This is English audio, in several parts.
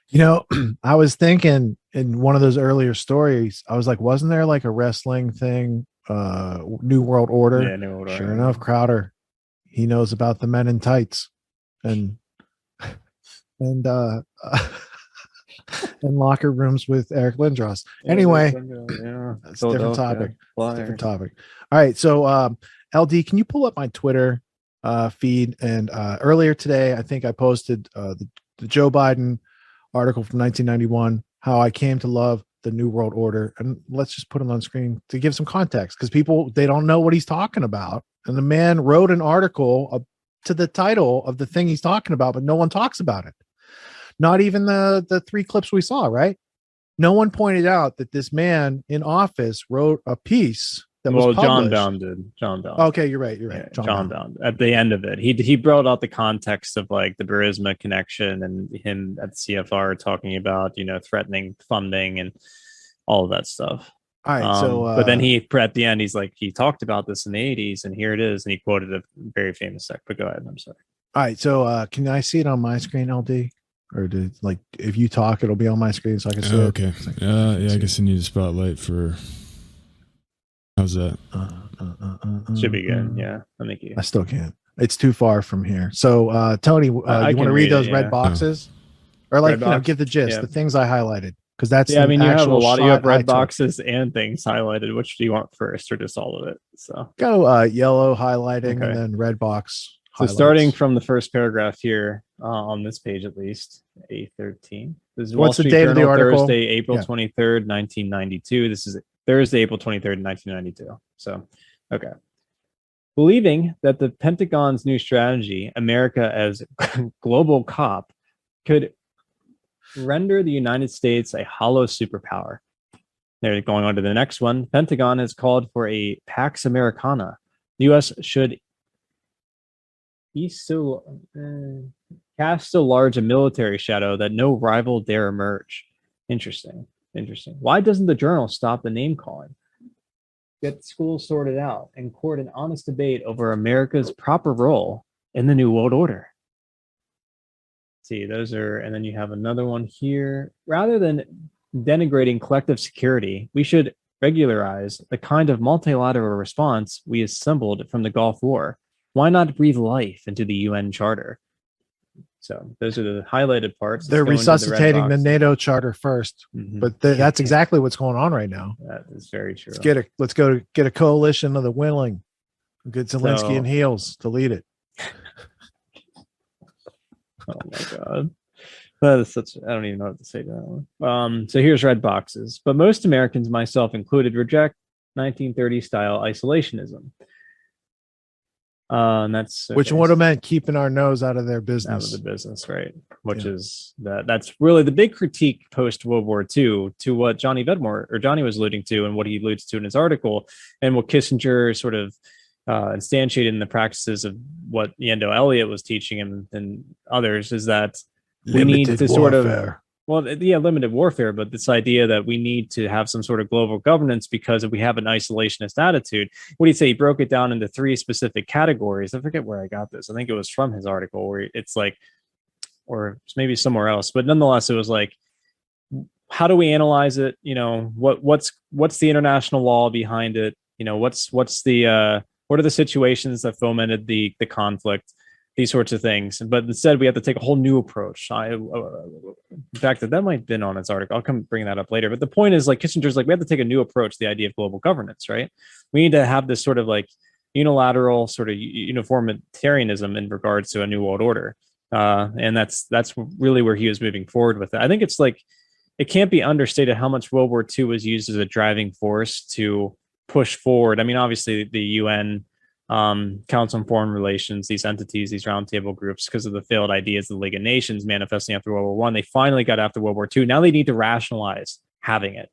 You know, I was thinking in one of those earlier stories, I was like, wasn't there like a wrestling thing, New World Order? Yeah, New Sure Order. enough, Crowder, he knows about the men in tights and and and locker rooms with Eric Lindros. Anyway, Yeah, it's a different Philadelphia topic. It's a different Flyers. topic. All right, so LD, can you pull up my Twitter feed? And earlier today, I think I posted the Joe Biden article from 1991, how I came to love the New World Order. And let's just put it on screen to give some context because people, they don't know what he's talking about. And the man wrote an article to the title of the thing he's talking about, but no one talks about it. Not even the three clips we saw, right? No one pointed out that this man in office wrote a piece that was published. John Bound did. John Bound. Okay, you're right. You're right. Yeah, John Bound. At the end of it, he brought out the context of like the Burisma connection and him at CFR talking about threatening funding and all of that stuff. All right. So, but then he at the end he's like he talked about this in the 80s and here it is and he quoted a very famous sec. But go ahead. I'm sorry. All right. So can I see it on my screen, LD? Or like if you talk, it'll be on my screen so I can see it. Okay. Yeah, I guess I need a spotlight for. How's that? Should be good. Yeah, I think I still can't. It's too far from here. So Tony, you want to read those red boxes, or like give the gist, the things I highlighted, because that's I mean you have a lot. You have red boxes and things highlighted. Which do you want first, or just all of it? So go yellow highlighting and then red box. So starting from the first paragraph here on this page, at least A13. This is what's the date of the article? Thursday, April 23rd, 1992. This is Thursday, April 23rd, 1992. So, okay. Believing that the Pentagon's new strategy, America as global cop, could render the United States a hollow superpower. They're going on to the next one. Pentagon has called for a Pax Americana. The U.S. should cast so large a military shadow that no rival dare emerge. Interesting. Why doesn't the journal stop the name calling? Get schools sorted out and court an honest debate over America's proper role in the New World Order. See, those are, and then you have another one here. Rather than denigrating collective security, we should regularize the kind of multilateral response we assembled from the Gulf War. Why not breathe life into the UN Charter? So those are the highlighted parts. They're resuscitating the NATO Charter first, but that's exactly what's going on right now. That is very true. Let's go get a coalition of the willing. Get Zelensky in heels to lead it. Oh my God. That is such, I don't even know what to say to that one. So here's red boxes. But most Americans, myself included, reject 1930s style isolationism. And that's which would have meant keeping our nose out of their business. Out of the business, right? Which is that's really the big critique post World War II to what Johnny was alluding to, and what he alludes to in his article, and what Kissinger sort of instantiated in the practices of what Yendo Elliott was teaching him and others, is that we need to sort of limited warfare, but this idea that we need to have some sort of global governance because if we have an isolationist attitude. What do you say? He broke it down into 3 specific categories. I forget where I got this. I think it was from his article where it's like, or maybe somewhere else, but nonetheless, it was like, how do we analyze it? What's the international law behind it? What are the situations that fomented the conflict? These sorts of things, but instead we have to take a whole new approach. In fact, that might have been on his article. I'll come bring that up later. But the point is, like Kissinger's like, we have to take a new approach to the idea of global governance, right? We need to have this sort of like unilateral sort of uniformitarianism in regards to a new world order, and that's really where he was moving forward with it. I think it's like it can't be understated how much World War II was used as a driving force to push forward. I mean, obviously the UN. Council on Foreign Relations, these entities, these roundtable groups, because of the failed ideas of the League of Nations manifesting after World War One, they finally got after World War II. Now they need to rationalize having it.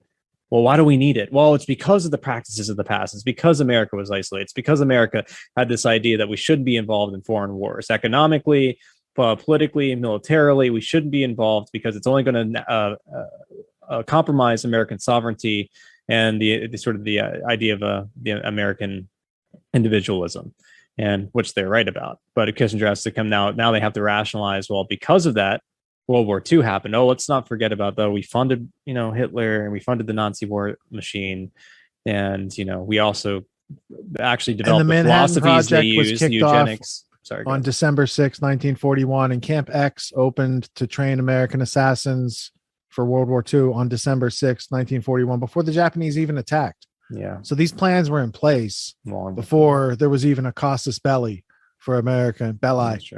Well, why do we need it? Well, it's because of the practices of the past. It's because America was isolated. It's because America had this idea that we shouldn't be involved in foreign wars. Economically, politically, militarily, we shouldn't be involved because it's only going to compromise American sovereignty and the idea of the American individualism. and which they're right about. But Kissinger has to come now. Now they have to rationalize, well, because of that, World War II happened. Oh, let's not forget about though. We funded, Hitler, and we funded the Nazi war machine, and we also actually developed the philosophies they used, eugenics. On December 6, 1941, and Camp X opened to train American assassins for World War II on December 6, 1941, before the Japanese even attacked. Yeah. So these plans were in place before there was even a casus belli for America,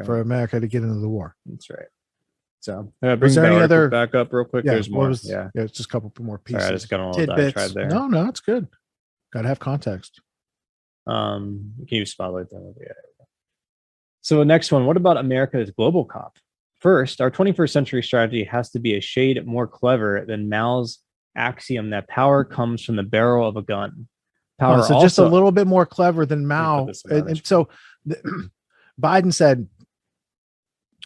for America to get into the war. That's right. So bring there any other back up real quick? Yeah, there's more. It's just a couple more pieces. Sorry, I just got a little diatribe there. No, it's good. Got to have context. Can you spotlight that? Yeah. So the next one, what about America as global cop? First, our 21st century strategy has to be a shade more clever than Mao's axiom that power comes from the barrel of a gun. Power so just a little bit more clever than Mao. And so Biden said,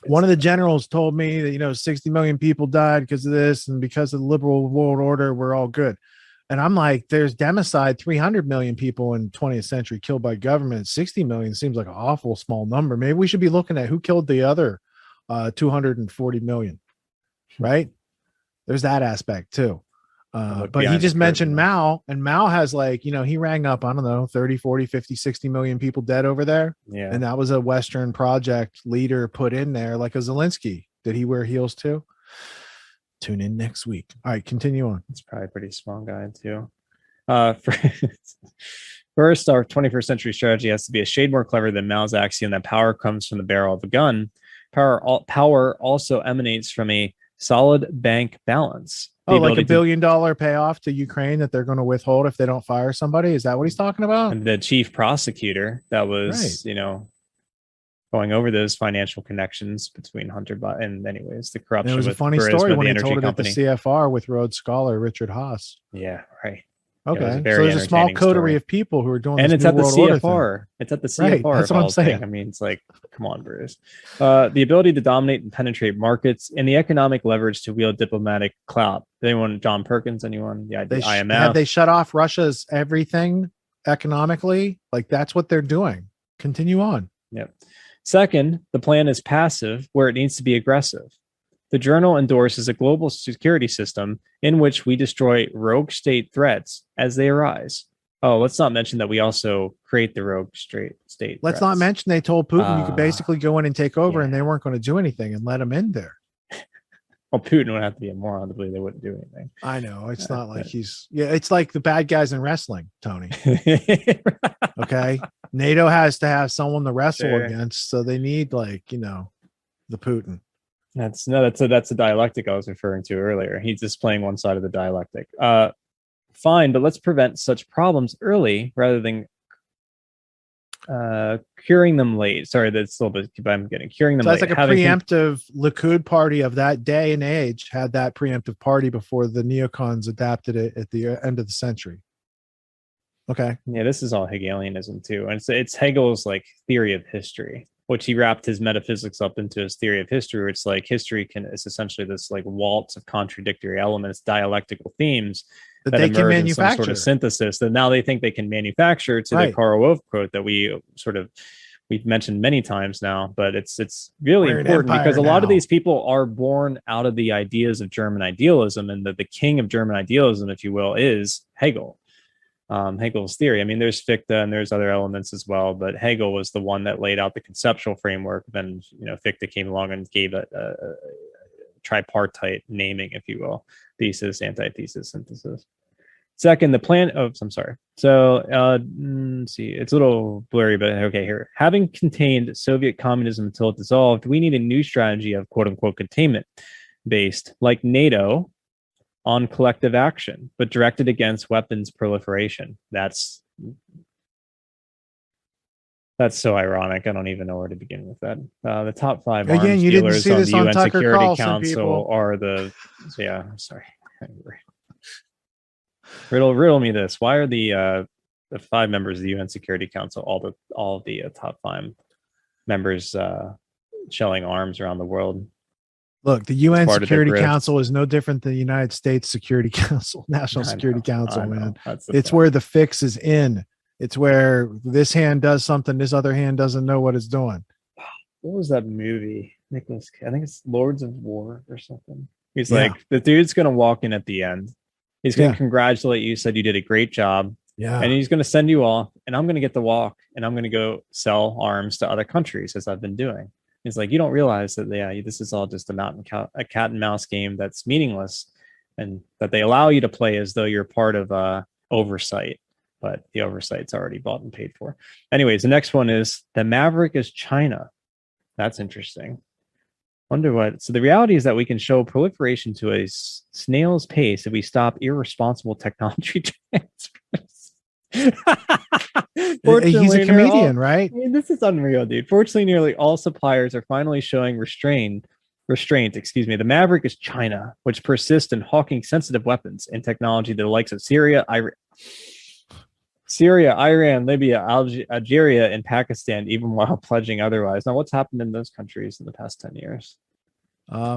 one of the generals told me that, 60 million people died because of this, and because of the liberal world order, we're all good. And I'm like, there's democide, 300 million people in 20th century killed by government. 60 million seems like an awful small number. Maybe we should be looking at who killed the other 240 million, right? There's that aspect too. But he just mentioned Mao, and Mao has he rang up, I don't know, 30, 40, 50, 60 million people dead over there. Yeah. And that was a Western project leader put in there, like a Zelensky. Did he wear heels too? Tune in next week. All right, continue on. It's probably a pretty small guy too. First, our 21st century strategy has to be a shade more clever than Mao's axiom that power comes from the barrel of a gun. Power also emanates from a solid bank balance. Like $1 billion payoff to Ukraine that they're going to withhold if they don't fire somebody. Is that what he's talking about? And the chief prosecutor that was, going over those financial connections between Hunter Biden and anyways, the corruption. And it was a funny story when he told it at the CFR with Rhodes Scholar Richard Haas. Yeah, right. Okay, so there's a small coterie of people who are doing and this it's at the CFR. It's at the CFR. Right, that's what I'm saying. I mean, it's like, come on, Bruce. The ability to dominate and penetrate markets and the economic leverage to wield diplomatic clout. Anyone? John Perkins? Anyone? Yeah, the IMF. Have they shut off Russia's everything economically? That's what they're doing. Continue on. Yep. Second, the plan is passive where it needs to be aggressive. The journal endorses a global security system in which we destroy rogue state threats as they arise. Oh, let's not mention that we also create the rogue state threats. Let's not mention they told Putin you could basically go in and take over, and they weren't going to do anything and let him in there. Well, Putin would have to be a moron to believe they wouldn't do anything. I know. It's not like it's like the bad guys in wrestling, Tony. Okay. NATO has to have someone to wrestle against. So they need the Putin. That's the dialectic I was referring to earlier. He's just playing one side of the dialectic. Fine, but let's prevent such problems early rather than curing them late. Sorry, that's a little bit. I'm getting curing them. So that's late. Like a preemptive Likud party of that day and age had that preemptive party before the neocons adapted it at the end of the century. Okay. Yeah, this is all Hegelianism too, and it's Hegel's theory of history, which he wrapped his metaphysics up into his theory of history. Where it's history is essentially this waltz of contradictory elements, dialectical themes that they can manufacture, some sort of synthesis that now they think they can manufacture. To the Karl Rove quote that we've mentioned many times now, but it's really important because a lot of these people are born out of the ideas of German idealism, and the king of German idealism, if you will, is Hegel. Hegel's theory. I mean, there's Fichte and there's other elements as well, but Hegel was the one that laid out the conceptual framework. Then, Fichte came along and gave a tripartite naming, if you will: thesis, antithesis, synthesis. Second, the plan of, I'm sorry. So, let's see, it's a little blurry, but okay, here. Having contained Soviet communism until it dissolved, we need a new strategy of quote unquote containment based, like NATO, on collective action, but directed against weapons proliferation. That's so ironic. I don't even know where to begin with that. The top 5 arms dealers on the UN Security Council are the. Yeah, I'm sorry. Riddle me this: why are the 5 members of the UN Security Council, all the top 5 members, shelling arms around the world? Look, the UN Security Council is no different than the United States Security Council, National Security Council, man. It's where the fix is in. It's where this hand does something, this other hand doesn't know what it's doing. What was that movie? Nicholas, I think it's Lords of War or something. He's Yeah. like, the dude's gonna walk in at the end. He's gonna Yeah. congratulate you, said you did a great job. Yeah. And he's gonna send you off, and I'm gonna get the walk, and I'm gonna go sell arms to other countries as I've been doing. He's like, you don't realize that this is all just a cat and mouse game that's meaningless, and that they allow you to play as though you're part of oversight, but the oversight's already bought and paid for. Anyways, the next one is the Maverick is China. That's interesting. Wonder what. So the reality is that we can show proliferation to a snail's pace if we stop irresponsible technology transfers. He's a comedian, right? I mean, this is unreal, dude. Fortunately, nearly all suppliers are finally showing restraint. The Maverick is China, which persists in hawking sensitive weapons and technology to the likes of Syria, Iran, Libya, Algeria, and Pakistan, even while pledging otherwise. Now, what's happened in those countries in the past 10 years?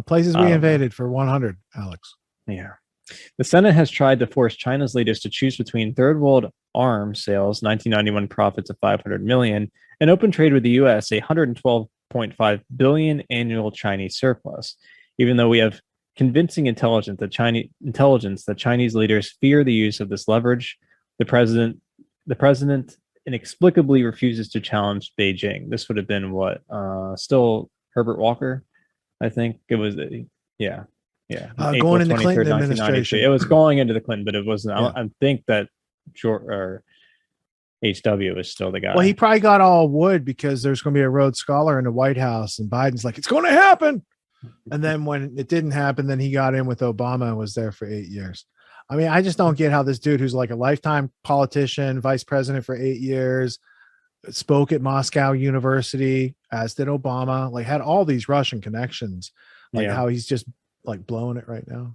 Places we invaded for 100, Alex. Yeah. The Senate has tried to force China's leaders to choose between third world arms sales, 1991 profits of 500 million, and open trade with the U.S., a 112.5 billion annual Chinese surplus. Even though we have convincing intelligence that Chinese leaders fear the use of this leverage, the president inexplicably refuses to challenge Beijing. This would have been still Herbert Walker, I think it was. Yeah. Going in the Clinton administration. It was going into the Clinton, but it wasn't. Yeah. I think that HW is still the guy. Well, he probably got all wood because there's going to be a Rhodes Scholar in the White House, and Biden's like, it's going to happen. And then when it didn't happen, then he got in with Obama and was there for 8 years. I mean, I just don't get how this dude who's like a lifetime politician, vice president for 8 years, spoke at Moscow University, as did Obama, like had all these Russian connections, like how he's just like blowing it right now.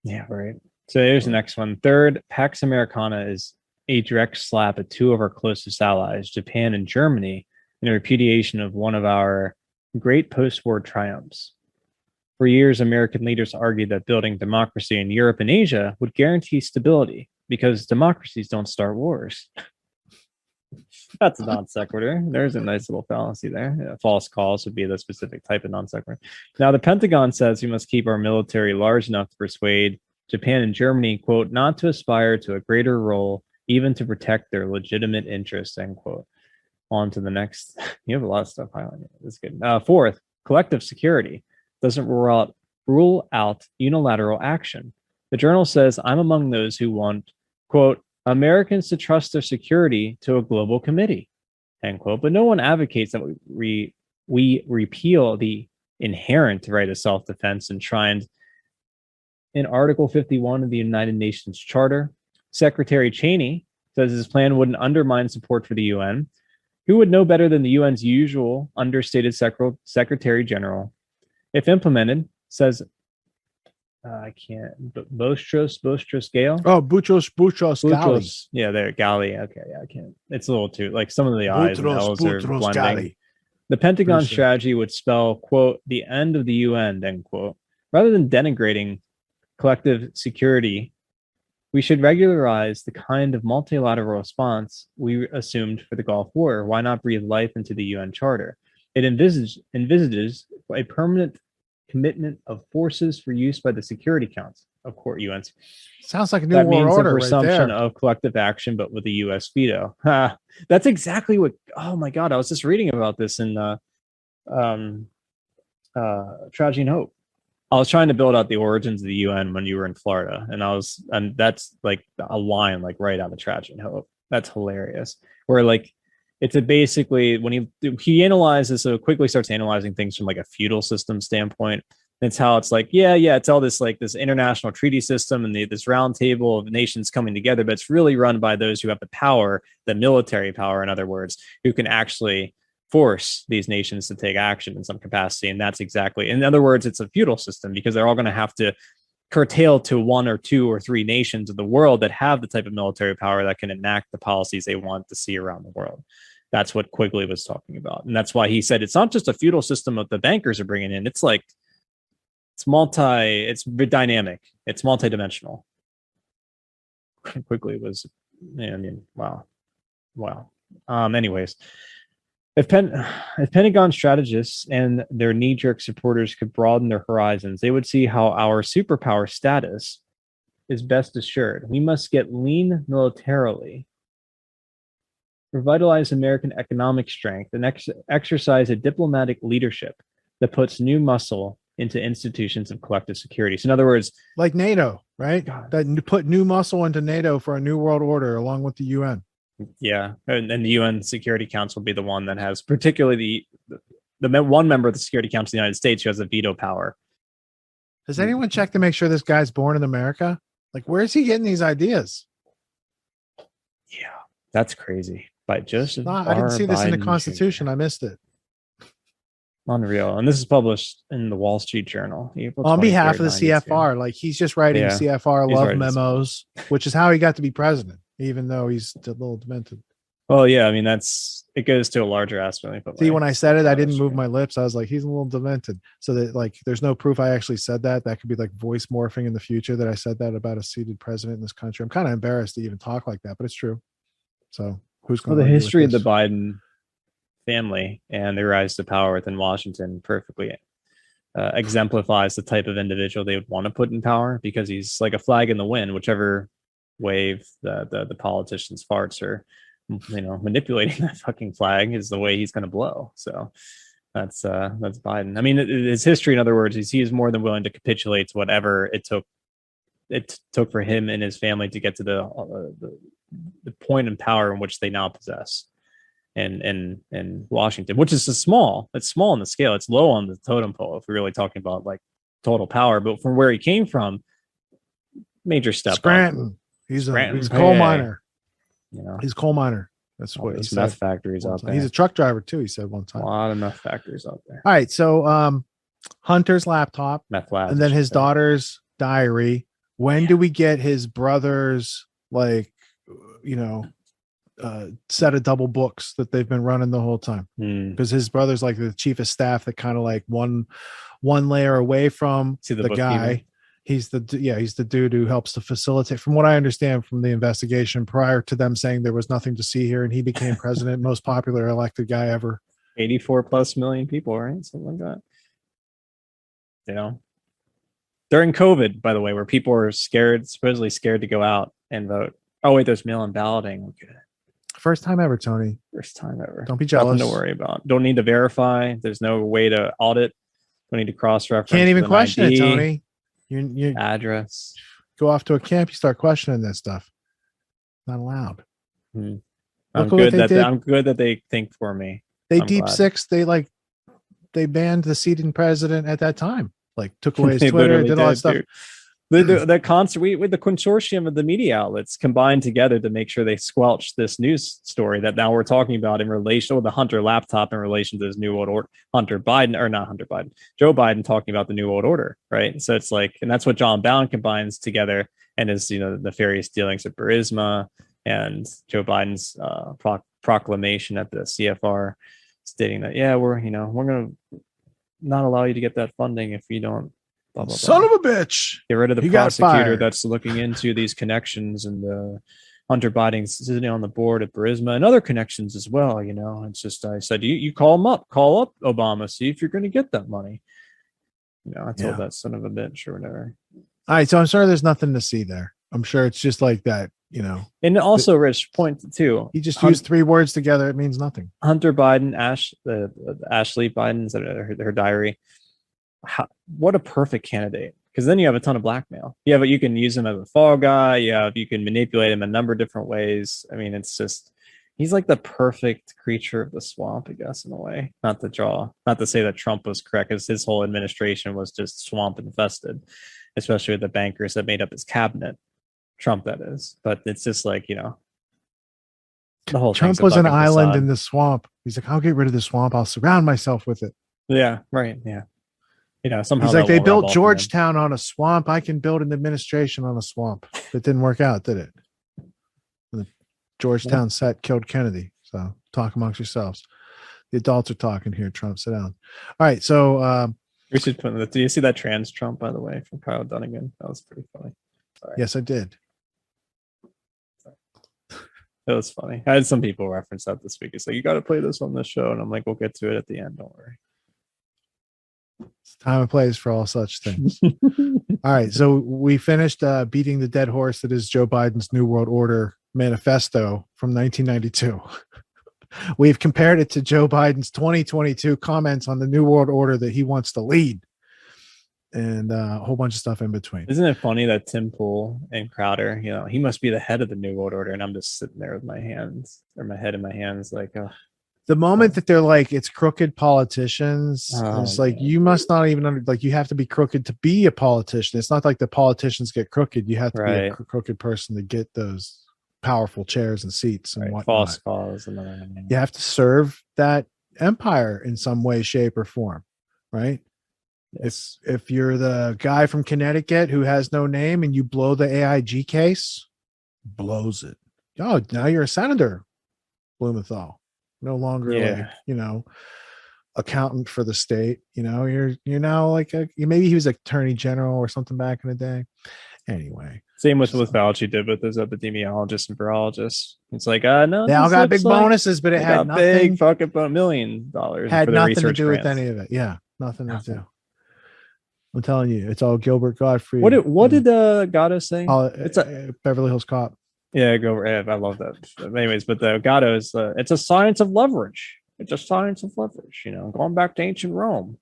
Yeah, right. So here's the next one. Third, Pax Americana is a direct slap at two of our closest allies, Japan and Germany, in a repudiation of one of our great post-war triumphs. For years, American leaders argued that building democracy in Europe and Asia would guarantee stability because democracies don't start wars. That's a non sequitur. There's a nice little fallacy there. Yeah, false calls would be the specific type of non sequitur. Now, the Pentagon says we must keep our military large enough to persuade Japan and Germany, quote, not to aspire to a greater role, even to protect their legitimate interests, end quote. On to the next. You have a lot of stuff highlighted. That's good. Fourth, collective security doesn't rule out unilateral action. The journal says, I'm among those who want, quote, Americans to trust their security to a global committee, end quote. But no one advocates that we repeal the inherent right of self-defense enshrined in Article 51 of the United Nations Charter. Secretary Cheney says his plan wouldn't undermine support for the UN. Who would know better than the UN's usual understated Secretary General? If implemented, says I can't. Boutros Gale. Oh, Boutros Ghali. Yeah, there, Ghali. Okay, yeah, I can't. It's a little too like some of the I's and L's are blending. Ghali. The Pentagon strategy would spell, quote, the end of the UN, end quote. Rather than denigrating collective security, we should regularize the kind of multilateral response we assumed for the Gulf War. Why not breathe life into the UN Charter? It envisages a permanent commitment of forces for use by the Security Council of Court UNs. Sounds like a new world order, a presumption right of collective action, but with a U.S. veto. That's exactly what. Oh my God, I was just reading about this in Tragedy and Hope. I was trying to build out the origins of the UN when you were in Florida, and that's like a line like right out of Tragedy and Hope. That's hilarious. Where like it's basically when he analyzes, so quickly starts analyzing things from like a feudal system standpoint. It's how it's like, it's all this like this international treaty system and this round table of nations coming together, but it's really run by those who have the power, the military power, in other words, who can actually force these nations to take action in some capacity. And that's exactly, in other words, it's a feudal system because they're all going to have to curtail to one or two or three nations of the world that have the type of military power that can enact the policies they want to see around the world. That's what Quigley was talking about. And that's why he said it's not just a feudal system that the bankers are bringing in. It's like, it's dynamic. It's multidimensional. Quigley was, wow. Wow. Anyways, if Pentagon strategists and their knee-jerk supporters could broaden their horizons, they would see how our superpower status is best assured. We must get lean militarily, revitalize American economic strength, and exercise a diplomatic leadership that puts new muscle into institutions of collective security. So in other words, like NATO, right? God. That put new muscle into NATO for a new world order along with the UN. Yeah, and the UN Security Council will be the one that has particularly the one member of the Security Council of the United States who has the veto power. Has anyone checked to make sure this guy's born in America? Like, where's he getting these ideas? Yeah, that's crazy. By Joseph I didn't see this in the Biden Constitution. Jr. I missed it. Unreal. And this is published in the Wall Street Journal. April On behalf of the 23rd, 92. CFR. Like, he's just writing Yeah, CFR he's love writing memos, which is how he got to be president, even though he's a little demented. Well, yeah, I mean, it goes to a larger aspect. See, when I said it, I didn't move my lips. I was like, he's a little demented. So that, like, there's no proof I actually said that. That could be like voice morphing in the future that I said that about a seated president in this country. I'm kind of embarrassed to even talk like that, but it's true. So who's going the to history of the Biden family and their rise to power within Washington perfectly exemplifies the type of individual they would want to put in power, because he's like a flag in the wind, whichever wave the politicians farts are, manipulating that fucking flag is the way he's going to blow. So that's Biden. I mean, his history, in other words, is he is more than willing to capitulate to whatever it took for him and his family to get to the point in power in which they now possess in Washington, which is it's small in the scale. It's low on the totem pole if we're really talking about like total power, but from where he came from, major step Scranton. up. He's Scranton. a coal miner. He's a coal miner. That's what he said. Meth factories out there. He's a truck driver too, he said one time. A lot of meth factories out there. All right, so Hunter's laptop, meth labs, and then his daughter's diary. When do we get his brother's set of double books that they've been running the whole time? Because his brother's like the chief of staff that kind of like one layer away from the guy. He's the dude who helps to facilitate, from what I understand from the investigation, prior to them saying there was nothing to see here, and he became president, most popular elected guy ever. 84+ million people, right? Something like that. During COVID, by the way, where people were supposedly scared to go out and vote. Oh wait, there's mail-in balloting. Okay. First time ever, Tony. First time ever. Don't be jealous. Nothing to worry about. Don't need to verify. There's no way to audit. Don't need to cross-reference. Can't even question ID. it, Tony. You address. Go off to a camp, you start questioning that stuff. Not allowed. I'm good that they think for me. They they banned the seating president at that time. Like, took away his Twitter, did all that stuff. The consortium of the media outlets combined together to make sure they squelched this news story that now we're talking about in relation to the Hunter laptop in relation to this new world order. Joe Biden talking about the new world order, right? So it's like, and that's what John Bowne combines together, and is the nefarious dealings at Burisma and Joe Biden's proclamation at the CFR stating that we're going to not allow you to get that funding if you don't. Blah, blah, blah. Son of a bitch. Get rid of the prosecutor that's looking into these connections, and the Hunter Biden sitting on the board at Burisma and other connections as well. It's just, I said, you call up Obama, see if you're going to get that money. I told that son of a bitch or whatever. All right. So I'm sorry there's nothing to see there. I'm sure it's just like that, And also, Rich, point too. He just used 3 words together. It means nothing. Hunter Biden, Ashley Biden's her diary. What a perfect candidate, because then you have a ton of blackmail. You can use him as a fall guy. You can manipulate him a number of different ways. I mean, it's just, he's like the perfect creature of the swamp, I guess, in a way. Not to say that Trump was correct, because his whole administration was just swamp infested, especially with the bankers that made up his cabinet. Trump, that is. But it's just like, the whole Trump was an island in the swamp. He's like, I'll get rid of the swamp. I'll surround myself with it. Yeah, right. Yeah. Somehow he's like, they built Georgetown on a swamp. I can build an administration on a swamp. It didn't work out, did it? The Georgetown set killed Kennedy. So talk amongst yourselves. The adults are talking here. Trump, sit down. All right. So we should put that. Do you see that trans Trump, by the way, from Kyle Dunnigan? That was pretty funny. Sorry. Yes, I did. It was funny. I had some people reference that this week. It's like, you got to play this on this show. And I'm like, we'll get to it at the end. Don't worry. It's time and place for all such things. All right. So we finished beating the dead horse that is Joe Biden's New World Order manifesto from 1992. We've compared it to Joe Biden's 2022 comments on the New World Order that he wants to lead, and a whole bunch of stuff in between. Isn't it funny that Tim Pool and Crowder, you know, he must be the head of the New World Order, and I'm just sitting there with my hands or my head in my hands, like, the moment that they're like, it's crooked politicians, it's like, you must not even like, you have to be crooked to be a politician. It's not like the politicians get crooked. You have to be a crooked person to get those powerful chairs and seats and whatnot. False cause. You have to serve that empire in some way, shape, or form, right? Yes. If you're the guy from Connecticut who has no name and you blow the AIG case, blows it. Oh, now you're a senator, Blumenthal. No longer like, you know, accountant for the state. You know, you're now like maybe he was attorney general or something back in the day. Anyway. Same with what Fauci did with those epidemiologists and virologists. It's like, no, they all got big bonuses, but it had nothing. Big fucking $1 million. Had nothing to do with any of it. Yeah, nothing to do. I'm telling you, it's all Gilbert Gottfried. What did Gatto say? It's a Beverly Hills Cop. Yeah, I love that. Anyways, but the Gatto is it's a science of leverage. It's a science of leverage. You know, going back to ancient Rome,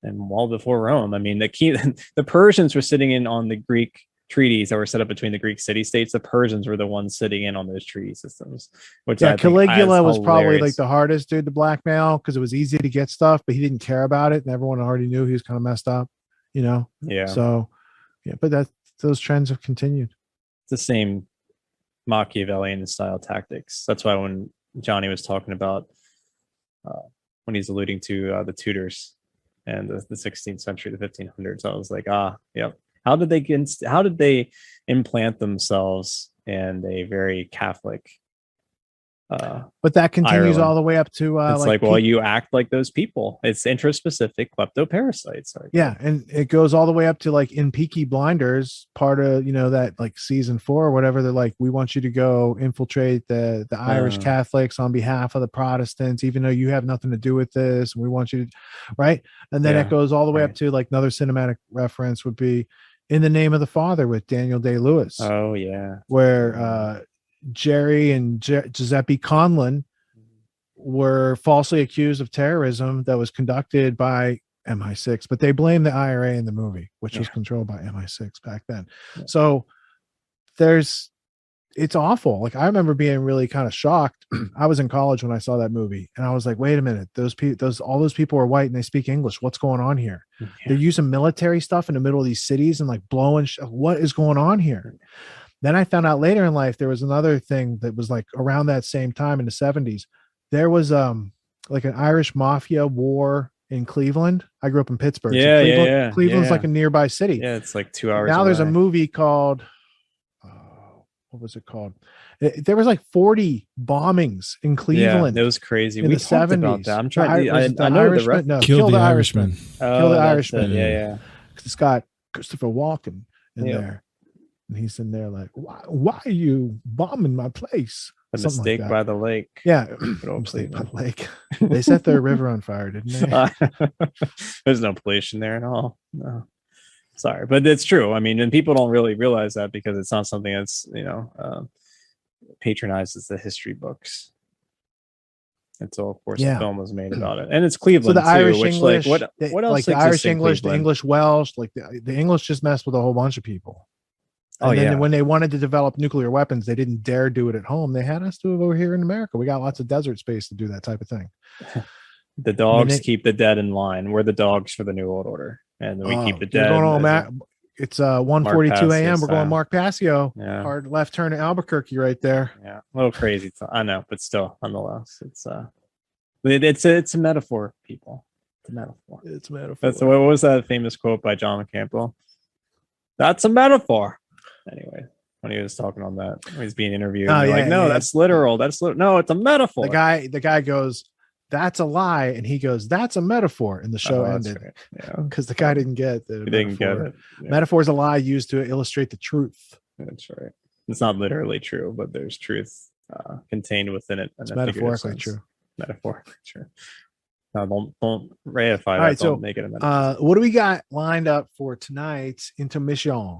and well before Rome. I mean, the Persians were sitting in on the Greek treaties that were set up between the Greek city-states. The Persians were the ones sitting in on those treaty systems. Which Caligula was probably like the hardest dude to blackmail because it was easy to get stuff, but he didn't care about it, and everyone already knew he was kind of messed up. You know. Yeah. So, yeah, but those trends have continued. It's the same Machiavellian style tactics. That's why when Johnny was talking about when he's alluding to the Tudors and the 16th century, the 1500s, I was like, yep. How did they implant themselves in a very Catholic? But that continues Ireland. All the way up to it's like well, you act like those people. It's interest-specific kleptoparasites. Yeah, and it goes all the way up to like in Peaky Blinders, part of that like season 4 or whatever. They're like, we want you to go infiltrate the Irish Catholics on behalf of the Protestants, even though you have nothing to do with this. And we want you to, right? And then it goes all the way up to like another cinematic reference would be In the Name of the Father with Daniel Day-Lewis. Oh yeah, where Jerry and Giuseppe Conlon were falsely accused of terrorism that was conducted by MI6, but they blamed the IRA in the movie, which was controlled by MI6 back then. Yeah. So it's awful. Like I remember being really kind of shocked. I was in college when I saw that movie, and I was like, wait a minute, all those people are white and they speak English. What's going on here? Yeah. They're using military stuff in the middle of these cities and like blowing what is going on here? Then I found out later in life there was another thing that was like around that same time in the 70s. There was like an Irish mafia war in Cleveland. I grew up in Pittsburgh. Yeah, Cleveland's like a nearby city. Yeah, it's like 2 hours. Now there's a movie called what was it called? There was like 40 bombings in Cleveland. Yeah, it was crazy. In we the 70s. I'm trying to I know the no, Kill the Irishman. Kill the Irishman. Yeah. It's got Christopher Walken in there. And he's in there like, why are you bombing my place? A mistake by the lake. Yeah, mistake by the lake. They set their river on fire, didn't they? There's no pollution there at all. No, sorry, but it's true. I mean, and people don't really realize that because it's not something that's patronizes the history books. Until of course the film was made about it, and it's Cleveland so the Irish too. Which English, what else? Like the Irish English, the English Welsh, like the English just messed with a whole bunch of people. And then when they wanted to develop nuclear weapons, they didn't dare do it at home. They had us do it over here in America. We got lots of desert space to do that type of thing. The dogs keep the dead in line. We're the dogs for the New World Order, and we keep the dead. It's 1:42 a.m. We're going Mark Passio. Yeah. Hard left turn to Albuquerque right there. Yeah, a little crazy. I know, but still, nonetheless, it's a metaphor, people. It's a metaphor. It's a metaphor. What was that famous quote by John Campbell? That's a metaphor. Anyway, when he was talking on that, when he's being interviewed, that's literal. No, it's a metaphor. The guy goes, that's a lie, and he goes, that's a metaphor, and the show ended. Right. Yeah, because the guy didn't get the didn't get it. Yeah. Metaphor is a lie used to illustrate the truth. That's right. It's not literally true, but there's truth contained within it. It's metaphorically true. Metaphorically true. Don't ratify that. All right, don't so make it a metaphor. what do we got lined up for tonight's intermission?